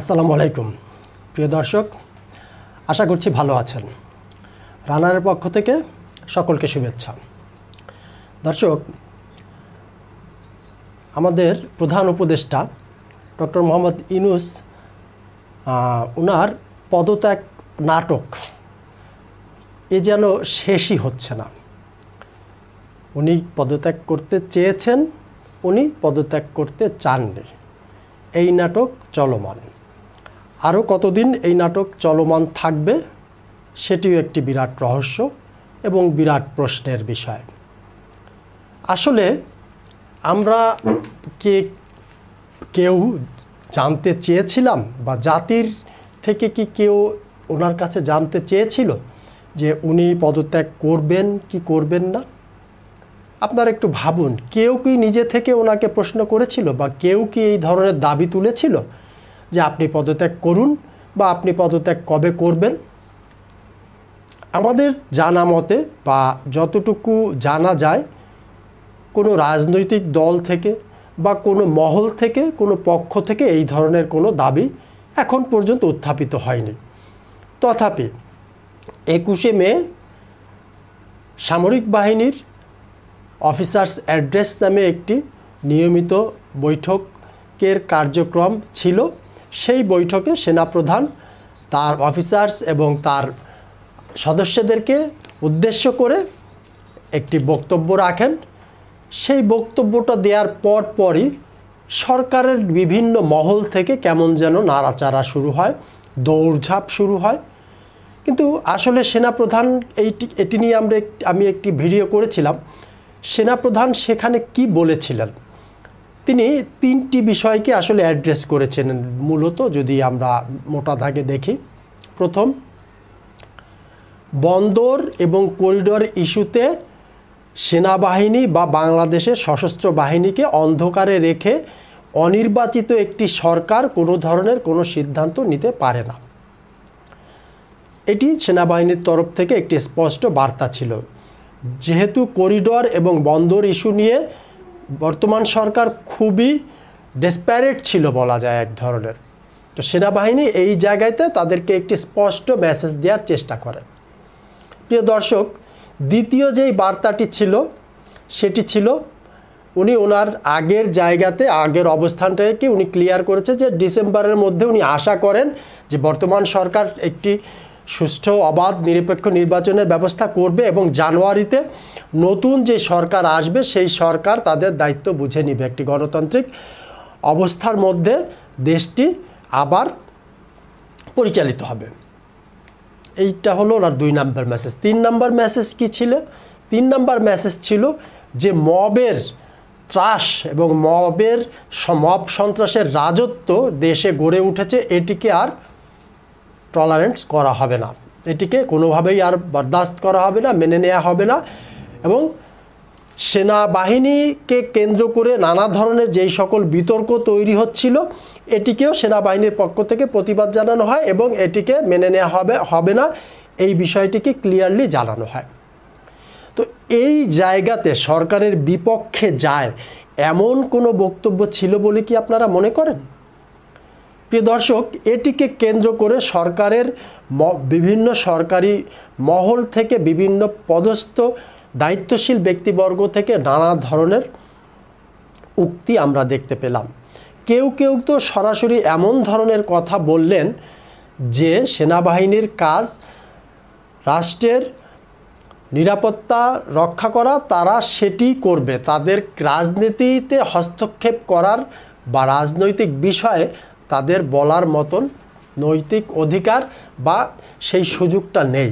আসসালামু আলাইকুম প্রিয় দর্শক, আশা করছি ভালো আছেন। রানারের পক্ষ থেকে সকলকে শুভেচ্ছা। দর্শক, আমাদের প্রধান উপদেষ্টা ডক্টর মোহাম্মদ ইউনূস ওনার পদত্যাগ নাটক এ যেন শেষই হচ্ছে না। উনি পদত্যাগ করতে চেয়েছেন, উনি পদত্যাগ করতে চাননি। এই নাটক চলমান। আরও কতদিন এই নাটক চলমান থাকবে সেটিও একটি বিরাট রহস্য এবং বিরাট প্রশ্নের বিষয়। আসলে আমরা কেউ জানতে চেয়েছিলাম বা জাতির থেকে কি কেউ ওনার কাছে জানতে চেয়েছিল যে উনি পদত্যাগ করবেন কি করবেন না? আপনারা একটু ভাবুন, কেউ কি নিজে থেকে ওনাকে প্রশ্ন করেছিল বা কেউ কি এই ধরনের দাবি তুলেছিল যে আপনি পদত্যাগ করুন বা আপনি পদত্যাগ কবে করবেন? আমাদের জানা মতে বা যতটুকু জানা যায়, কোনো রাজনৈতিক দল থেকে বা কোনো মহল থেকে, কোনো পক্ষ থেকে এই ধরনের কোনো দাবি এখন পর্যন্ত উত্থাপিত হয়নি। তথাপি 21শে মে সামরিক বাহিনীর অফিসার্স অ্যাড্রেস নামে একটি নিয়মিত বৈঠকের কার্যক্রম ছিল। সেই বৈঠকে সেনাপ্রধান তার অফিসার্স এবং তার সদস্যদেরকে উদ্দেশ্য করে একটি বক্তব্য রাখেন। সেই বক্তব্যটা দেওয়ার পরই সরকারের বিভিন্ন মহল থেকে কেমন যেন নাড়াচাড়া শুরু হয়, দৌড়ঝাঁপ শুরু হয়। কিন্তু আসলে সেনাপ্রধান এটি নিয়ে আমি একটি ভিডিও করেছিলাম। সেনাপ্রধান সেখানে কি বলেছিলেন? তিনি 3টি বিষয়কে আসলে অ্যাড্রেস করেছেন মূলত, যদি আমরা মোটা দাগে দেখি। প্রথম, বন্দর এবং করিডোর ইস্যুতে সেনাবাহিনী বা বাংলাদেশের সশস্ত্র বাহিনীকে অন্ধকারে রেখে অনির্বাচিত একটি সরকার কোনো ধরনের কোনো সিদ্ধান্ত নিতে পারে না। এটি সেনাবাহিনীর তরফ থেকে একটি স্পষ্ট বার্তা ছিল। যেহেতু করিডোর এবং বন্দর ইস্যু নিয়ে বর্তমান সরকার খুবই ডেসপারেট ছিল বলা যায় এক ধরনের, তো সেনাবাহিনী এই জায়গাতে তাদেরকে একটি স্পষ্ট মেসেজ দেওয়ার চেষ্টা করে। প্রিয় দর্শক, দ্বিতীয় যেই বার্তাটি ছিল সেটি ছিল উনি ওনার আগের জায়গাতে, আগের অবস্থানটাকে উনি ক্লিয়ার করেছে যে ডিসেম্বরের মধ্যে উনি আশা করেন যে বর্তমান সরকার একটি সুষ্ঠু, অবাধ, নিরপেক্ষ নির্বাচনের ব্যবস্থা করবে এবং জানুয়ারিতে নতুন যে সরকার আসবে সেই সরকার তাদের দায়িত্ব বুঝে নেবে। একটি গণতান্ত্রিক অবস্থার মধ্যে দেশটি আবার পরিচালিত হবে। এইটা হলো ওনার 2 নম্বর মেসেজ। 3 নম্বর মেসেজ কী ছিল? 3 নম্বর মেসেজ ছিল যে মবের ত্রাস এবং মব সন্ত্রাসের রাজত্ব দেশে গড়ে উঠেছে, এটিকে আর টলারেন্স করা হবে না, এটিকে কোনোভাবেই আর বরদাস্ত করা হবে না, মেনে নেওয়া হবে না। এবং সেনাবাহিনীকে কেন্দ্র করে নানা ধরনের যেই সকল বিতর্ক তৈরি হচ্ছিল, এটিকেও সেনাবাহিনীর পক্ষ থেকে প্রতিবাদ জানানো হয় এবং এটিকে মেনে নেওয়া হবে না, এই বিষয়টিকে ক্লিয়ারলি জানানো হয়। তো এই জায়গাতে সরকারের বিপক্ষে যায় এমন কোনো বক্তব্য ছিল বলে কি আপনারা মনে করেন? প্রিয় দর্শক, এটিকে কেন্দ্র করে সরকারের বিভিন্ন সরকারি মহল থেকে, বিভিন্ন পদস্থ দায়িত্বশীল ব্যক্তিবর্গ থেকে নানা ধরনের উক্তি আমরা দেখতে পেলাম। কেউ কেউ তো সরাসরি এমন ধরনের কথা বললেন যে সেনাবাহিনীর কাজ রাষ্ট্রের নিরাপত্তা রক্ষা করা, তারা সেটি করবে। তাদের রাজনীতিতে হস্তক্ষেপ করার বা রাজনৈতিক বিষয়ে তাদের বলার মতন নৈতিক অধিকার বা সেই সুযোগটা নেই।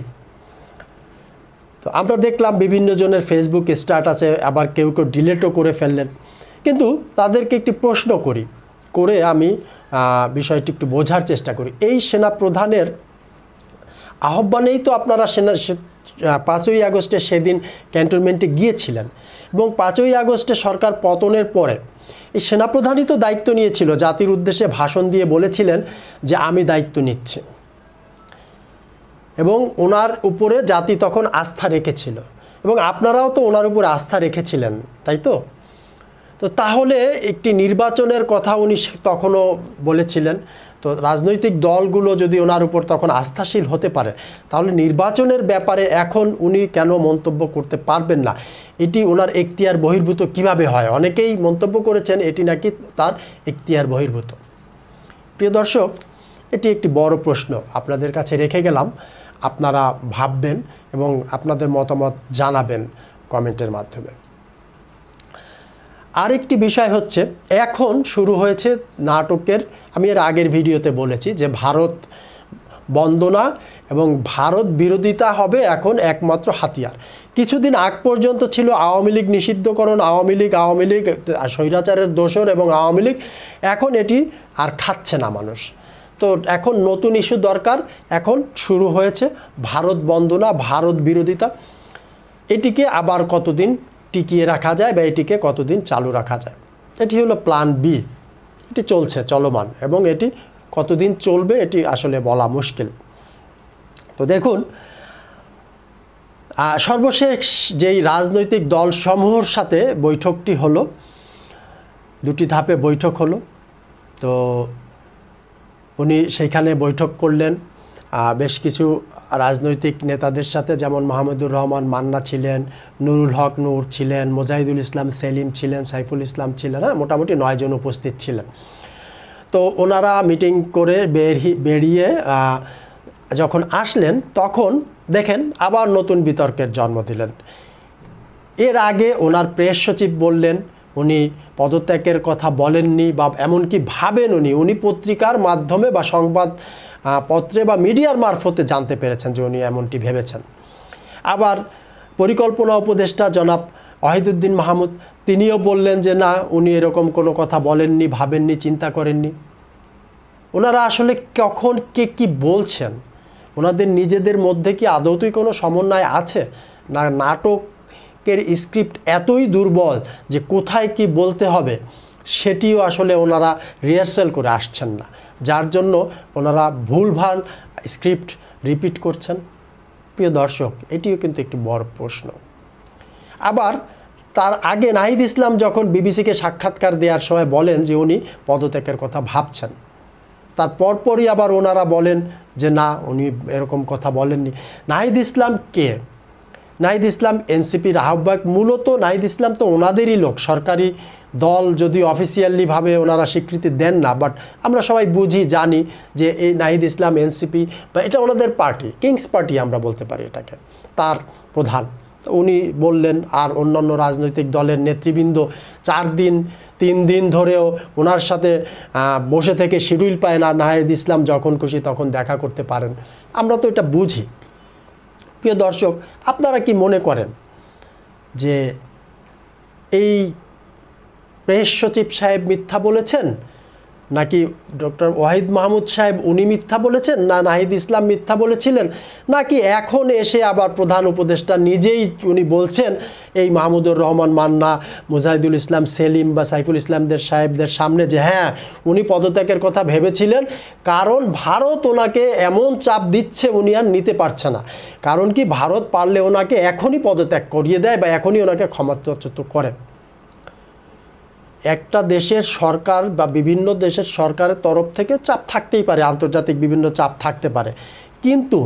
তো আমরা দেখলাম বিভিন্ন জনের ফেসবুক স্ট্যাটাসে, আবার কেউ কেউ ডিলেটও করে ফেললেন। কিন্তু তাদেরকে একটি প্রশ্ন করে আমি বিষয়টি একটু বোঝার চেষ্টা করি। এই সেনাপ্রধানের আহ্বানেই তো আপনারা 5ই আগস্টে সেদিন ক্যান্টনমেন্টে গিয়েছিলেন এবং 5ই আগস্টে সরকার পতনের পরে এই সেনাপ্রধানই তো দায়িত্ব নিয়েছিল, জাতির উদ্দেশ্যে ভাষণ দিয়ে বলেছিলেন যে আমি দায়িত্ব নিচ্ছি, এবং ওনার উপরে জাতি তখন আস্থা রেখেছিল এবং আপনারাও তো ওনার উপরে আস্থা রেখেছিলেন, তাই তো? তো তাহলে একটি নির্বাচনের কথা উনি তখনও বলেছিলেন। তো রাজনৈতিক দলগুলো যদি ওনার উপর তখন আস্থাশীল হতে পারে, তাহলে নির্বাচনের ব্যাপারে এখন উনি কেন মন্তব্য করতে পারবেন না? এটি ওনার এখতিয়ার বহির্ভূত কিভাবে হয়? অনেকেই মন্তব্য করেছেন এটি নাকি তার এখতিয়ার বহির্ভূত। প্রিয় দর্শক, এটি একটি বড় প্রশ্ন আপনাদের কাছে রেখে গেলাম। আপনারা ভাববেন এবং আপনাদের মতামত জানাবেন কমেন্টের মাধ্যমে। আরেকটি বিষয় হচ্ছে, এখন শুরু হয়েছে নাটকের, আমি এর আগের ভিডিওতে বলেছি যে ভারত বন্দনা এবং ভারত বিরোধিতা হবে এখন একমাত্র হাতিয়ার। কিছুদিন আগ পর্যন্ত ছিল আওয়ামী লীগ নিষিদ্ধকরণ, আওয়ামী লীগ স্বৈরাচারের দোসর এবং আওয়ামী লীগ। এখন এটি আর খাচ্ছে না মানুষ। তো এখন নতুন ইস্যু দরকার। এখন শুরু হয়েছে ভারত বন্দনা, ভারত বিরোধিতা। এটিকে আবার কতদিন টিকিয়ে রাখা যায় বা এটিকে কতদিন চালু রাখা যায়, এটি হলো প্ল্যান বি। এটি চলছে, চলমান, এবং এটি কতদিন চলবে এটি আসলে বলা মুশকিল। তো দেখুন, সর্বশেষ যেই রাজনৈতিক দলসমূহের সাথে বৈঠকটি হলো, দুটি ধাপে বৈঠক হলো। তো উনি সেইখানে বৈঠক করলেন বেশ কিছু রাজনৈতিক নেতাদের সাথে, যেমন মাহমুদুর রহমান মান্না ছিলেন, নুরুল হক নূর ছিলেন, মোজাহিদুল ইসলাম সেলিম ছিলেন, সাইফুল ইসলাম ছিলেন, মোটামুটি 9 জন উপস্থিত ছিলেন। তো ওনারা মিটিং করে বেরিয়ে যখন আসলেন, তখন দেখেন আবার নতুন বিতর্কের জন্ম দিলেন। এর আগে ওনার প্রেস সচিব বললেন উনি পদত্যাগের কথা বলেননি, বা এমনকি ভাবেন উনি পত্রিকার মাধ্যমে বা সংবাদ পত্রে বা মিডিয়ার মারফতে জানতে পেরেছেন যে উনি এমনটি ভেবেছেন। আবার পরিকল্পনা উপদেষ্টা জনাব ওয়াহিদুদ্দিন মাহমুদ, তিনিও বললেন যে না, উনি এরকম কোনো কথা বলেননি, ভাবেননি, চিন্তা করেননি। ওনারা আসলে কখন কে কি বলছেন, ওনাদের নিজেদের মধ্যে কি আদৌতই কোনো সমন্বয় আছে, না নাটকের স্ক্রিপ্ট এতই দুর্বল যে কোথায় কি বলতে হবে সেটিও আসলে ওনারা রিহার্সাল করে আসছেন না, যার জন্য ওনারা ভুলভাল স্ক্রিপ্ট রিপিট করছেন। প্রিয় দর্শক, এটিও কিন্তু একটি বড় প্রশ্ন। আবার তার আগে নাহিদ ইসলাম যখন বিবিসিকে সাক্ষাৎকার দেওয়ার সময় বলেন যে উনি পদত্যাগের কথা ভাবছেন, তার পরপরই আবার ওনারা বলেন যে না, উনি এরকম কথা বলেননি। নাহিদ ইসলাম কে? নাহিদ ইসলাম এনসিপির আহ্বায়ক। মূলত নাহিদ ইসলাম তো ওনাদেরই লোক, সরকারি দল যদি অফিসিয়ালিভাবে ওনারা স্বীকৃতি দেন না, বাট আমরা সবাই বুঝি জানি যে এই নাহিদ ইসলাম এনসিপি বা এটা ওনাদের পার্টি, কিংস পার্টি আমরা বলতে পারি এটাকে, তার প্রধান। উনি বললেন, আর অন্যান্য রাজনৈতিক দলের নেতৃবৃন্দ 3 দিন ধরেও ওনার সাথে বসে থেকে শিডিউল পায় না, নাহিদ ইসলাম যখন খুশি তখন দেখা করতে পারেন। আমরা তো এটা বুঝি। প্রিয় দর্শক, আপনারা কি মনে করেন যে এই প্রেস সচিব সাহেব মিথ্যা বলেছেন, নাকি ডক্টর ওয়াহিদ মাহমুদ সাহেব উনি মিথ্যা বলেছেন, না নাহিদ ইসলাম মিথ্যা বলেছিলেন, নাকি এখন এসে আবার প্রধান উপদেষ্টা নিজেই উনি বলছেন এই মাহমুদুর রহমান মান্না, মুজাহিদুল ইসলাম সেলিম বা সাইফুল ইসলামদের সাহেবদের সামনে যে হ্যাঁ উনি পদত্যাগের কথা ভেবেছিলেন, কারণ ভারত ওনাকে এমন চাপ দিচ্ছে উনি আর নিতে পারছে না। কারণ কি, ভারত পারলে ওনাকে এখনই পদত্যাগ করিয়ে দেয় বা এখনই ওনাকে ক্ষমতাচ্যুত করে। একটা দেশের সরকার বা বিভিন্ন দেশের সরকারের তরফ থেকে চাপ থাকতেই পারে, আন্তর্জাতিক বিভিন্ন চাপ থাকতে পারে, কিন্তু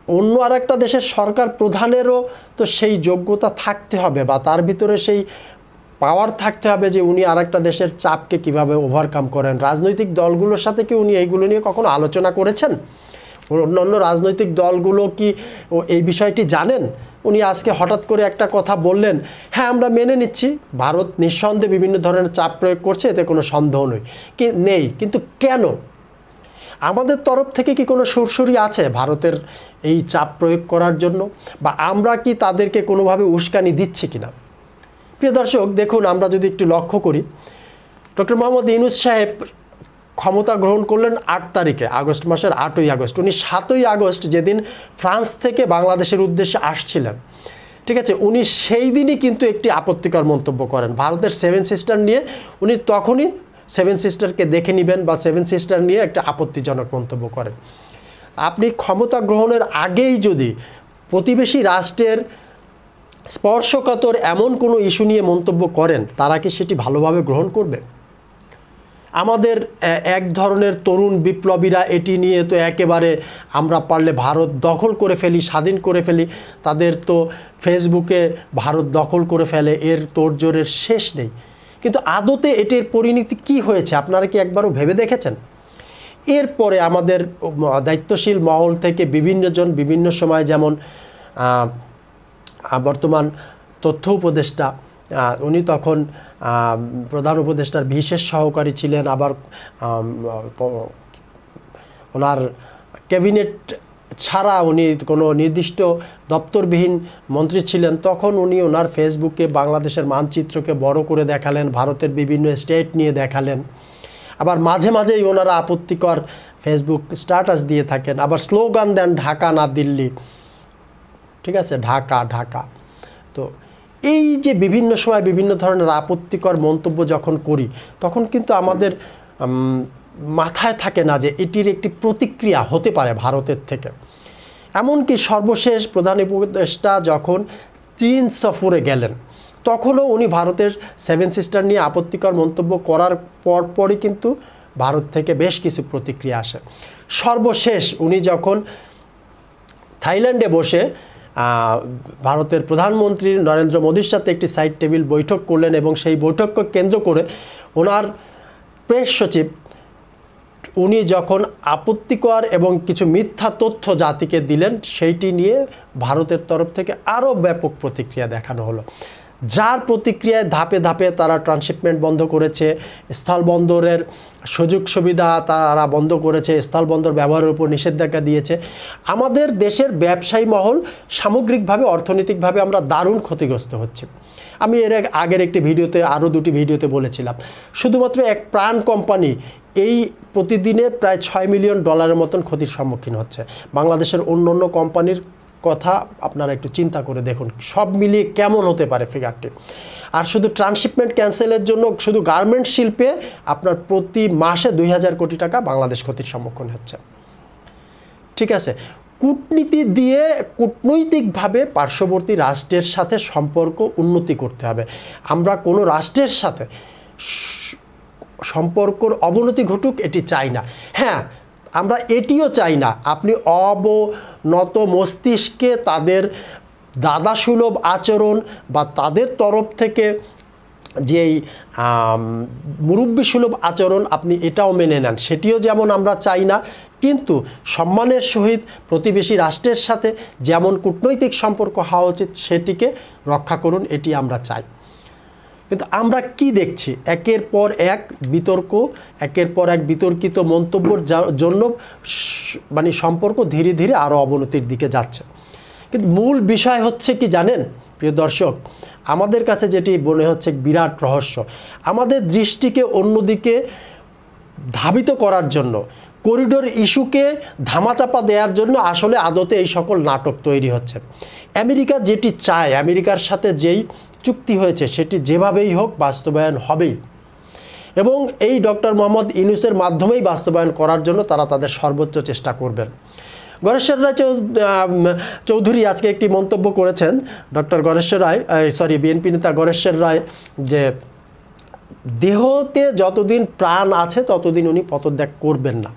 অন্য আর একটা দেশের সরকার প্রধানেরও তো সেই যোগ্যতা থাকতে হবে বা তার ভিতরে সেই পাওয়ার থাকতে হবে যে উনি আর একটা দেশের চাপকে কিভাবে ওভারকাম করেন। রাজনৈতিক দলগুলোর সাথে কি উনি এইগুলো নিয়ে কখনো আলোচনা করেছেন? অন্যান্য রাজনৈতিক দলগুলো কি এই বিষয়টি জানেন? উনি আজকে হঠাৎ করে একটা কথা বললেন, হ্যাঁ আমরা মেনে নিচ্ছি ভারত নিঃসন্দেহে বিভিন্ন ধরনের চাপ প্রয়োগ করছে, এতে কোনো সন্দেহ নেই, কিন্তু কেন? আমাদের তরফ থেকে কি কোনো সুরসুরি আছে ভারতের এই চাপ প্রয়োগ করার জন্য, বা আমরা কি তাদেরকে কোনোভাবে উস্কানি দিচ্ছি কিনা? প্রিয় দর্শক, দেখুন, আমরা যদি একটু লক্ষ্য করি, ডক্টর মোহাম্মদ ইউনূস সাহেব ক্ষমতা গ্রহণ করলেন 8 তারিখে, আগস্ট মাসের 8ই আগস্ট। উনি 7ই আগস্ট যেদিন ফ্রান্স থেকে বাংলাদেশের উদ্দেশ্যে আসছিলেন, ঠিক আছে, উনি সেই দিনই কিন্তু একটি আপত্তিকর মন্তব্য করেন ভারতের 7 সিস্টার নিয়ে। উনি তখনই 7 সিস্টারকে দেখে নেবেন বা 7 সিস্টার নিয়ে একটা আপত্তিজনক মন্তব্য করেন। আপনি ক্ষমতা গ্রহণের আগেই যদি প্রতিবেশী রাষ্ট্রের স্পর্শকাতর এমন কোনো ইস্যু নিয়ে মন্তব্য করেন, তারা কি সেটি ভালোভাবে গ্রহণ করবে? আমাদের এক ধরনের তরুণ বিপ্লবীরা এটি নিয়ে তো একেবারে আমরা পারলে ভারত দখল করে ফেলি, স্বাধীন করে ফেলি, তাদের তো ফেসবুকে ভারত দখল করে ফেলে, এর তোড়জোড়ের শেষ নেই। কিন্তু আদতে এটির পরিণতি কি হয়েছে আপনারা কি একবারও ভেবে দেখেছেন? এরপরে আমাদের দায়িত্বশীল মহল থেকে বিভিন্নজন বিভিন্ন সময়, যেমন বর্তমান তথ্য উপদেষ্টা, উনি তখন প্রধান উপদেষ্টার বিশেষ সহকারী ছিলেন, আবার ওনার ক্যাবিনেট ছাড়া উনি কোনো নির্দিষ্ট দপ্তরবিহীন মন্ত্রী ছিলেন, তখন উনি ওনার ফেসবুকে বাংলাদেশের মানচিত্রকে বড় করে দেখালেন, ভারতের বিভিন্ন স্টেট নিয়ে দেখালেন। আবার মাঝে মাঝেই ওনারা আপত্তিকর ফেসবুক স্ট্যাটাস দিয়ে থাকেন, আবার স্লোগান দেন ঢাকা না দিল্লি, ঠিক আছে, ঢাকা ঢাকা। তো এই যে বিভিন্ন সময় বিভিন্ন ধরনের আপত্তিকর মন্তব্য যখন করি, তখন কিন্তু আমাদের মাথায় থাকে না যে এটির একটি প্রতিক্রিয়া হতে পারে ভারতের থেকে। এমনকি সর্বশেষ প্রধান উপদেষ্টা যখন চীন সফরে গেলেন, তখনও উনি ভারতের 7 সিস্টার নিয়ে আপত্তিকর মন্তব্য করার পরপরই কিন্তু ভারত থেকে বেশ কিছু প্রতিক্রিয়া আসে। সর্বশেষ উনি যখন থাইল্যান্ডে বসে ভারতের প্রধানমন্ত্রী নরেন্দ্র মোদীর সাথে একটি সাইড টেবিল বৈঠক করলেন, এবং সেই বৈঠককে কেন্দ্র করে ওনার প্রেস সচিব উনি যখন আপত্তিকর এবং কিছু মিথ্যা তথ্য জাতিকে দিলেন, সেইটি নিয়ে ভারতের তরফ থেকে আরও ব্যাপক প্রতিক্রিয়া দেখানো হলো, যার প্রতিক্রিয়ায় ধাপে ধাপে তারা ট্রান্সশিপমেন্ট বন্ধ করেছে, স্থলবন্দরের সুযোগ সুবিধা তারা বন্ধ করেছে, স্থলবন্দর ব্যবহারের উপর নিষেধাজ্ঞা দিয়েছে। আমাদের দেশের ব্যবসায়ী মহল সামগ্রিকভাবে অর্থনৈতিকভাবে আমরা দারুণ ক্ষতিগ্রস্ত হচ্ছে। আমি এর আগের একটি ভিডিওতে, আরও 2টি ভিডিওতে বলেছিলাম, শুধুমাত্র এক প্রাণ কোম্পানি এই প্রতিদিনে প্রায় $6 মিলিয়ন মতন ক্ষতির সম্মুখীন হচ্ছে। বাংলাদেশের অন্য অন্য কোম্পানির কথা আপনারা একটু চিন্তা করে দেখুন, সব মিলিয়ে কেমন হতে পারে ফিগারটি। আর শুধু ট্রান্সশিপমেন্ট ক্যান্সেলের জন্য শুধু গার্মেন্টস শিল্পে আপনার প্রতি মাসে 2000 কোটি টাকা বাংলাদেশ ক্ষতির সম্মুখীন হচ্ছে, ঠিক আছে। কূটনীতি দিয়ে কূটনৈতিকভাবে পার্শ্ববর্তী রাষ্ট্রের সাথে সম্পর্ক উন্নতি করতে হবে। আমরা কোনো রাষ্ট্রের সাথে সম্পর্কর অবনতি ঘটুক এটি চাই না। হ্যাঁ, আমরা এটিও চাই না আপনি অবনত মস্তিষ্কে তাদের দাদাসুলভ আচরণ বা তাদের তরফ থেকে যেই মুরব্বীসুলভ আচরণ আপনি এটাও মেনে নেন, সেটিও যেমন আমরা চাই না। কিন্তু সম্মানের সহিত প্রতিবেশী রাষ্ট্রের সাথে যেমন কূটনৈতিক সম্পর্ক হওয়া উচিত সেটিকে রক্ষা করুন, এটি আমরা চাই। কিন্তু আমরা কি দেখছি, একের পর এক বিতর্ক, একের পর এক বিতর্কিত মন্তব্যের জন্য মানে সম্পর্ক ধীরে ধীরে আরও অবনতির দিকে যাচ্ছে। কিন্তু মূল বিষয় হচ্ছে কি জানেন প্রিয় দর্শক, আমাদের কাছে যেটি মনে হচ্ছে বিরাট রহস্য, আমাদের দৃষ্টিকে অন্যদিকে ধাবিত করার জন্য, করিডোর ইস্যুকে ধামাচাপা দেওয়ার জন্য আসলে আদতে এই সকল নাটক তৈরি হচ্ছে। আমেরিকা যেটি চায়, আমেরিকার সাথে যেই চুক্তি হয়েছে সেটি যেভাবেই হোক বাস্তবায়ন হবেই, এবং এই ডক্টর মোহাম্মদ ইউনূসের মাধ্যমেই বাস্তবায়ন করার জন্য তারা তাদের সর্বোচ্চ চেষ্টা করবেন। গণেশ্বর রায় চৌধুরী আজকে একটি মন্তব্য করেছেন, ডক্টর গণেশ্বর রায়, বিএনপি নেতা গণেশ্বর রায়, যে দেহতে যতদিন প্রাণ আছে ততদিন উনি পদত্যাগ করবেন না।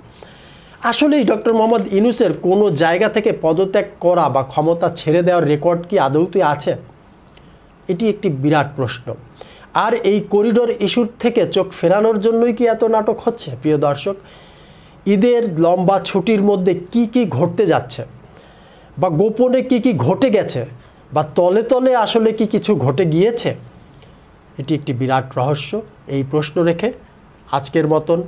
আসলেই ডক্টর মোহাম্মদ ইউনূসের কোনো জায়গা থেকে পদত্যাগ করা বা ক্ষমতা ছেড়ে দেওয়ার রেকর্ড কি আদৌতে আছে? এটি একটি বিরাট প্রশ্ন। আর এই করিডোর ইস্যুর থেকে চোখ ফেরানোর জন্যই কি এত নাটক হচ্ছে? প্রিয় দর্শক, ঈদের লম্বা ছুটির মধ্যে কি কি ঘটতে যাচ্ছে, বা গোপনে কি কি ঘটে গেছে, বা তলে তলে আসলে কি কিছু ঘটে গিয়েছে, এটি একটি বিরাট রহস্য। এই প্রশ্ন রেখে আজকের মতন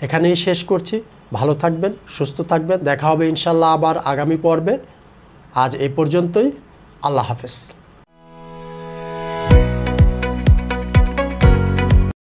এখানেই শেষ করছি। ভালো থাকবেন, সুস্থ থাকবেন, দেখা হবে ইনশাল্লাহ আবার আগামী পর্বে। আজ এই পর্যন্তই, আল্লাহ হাফেজ।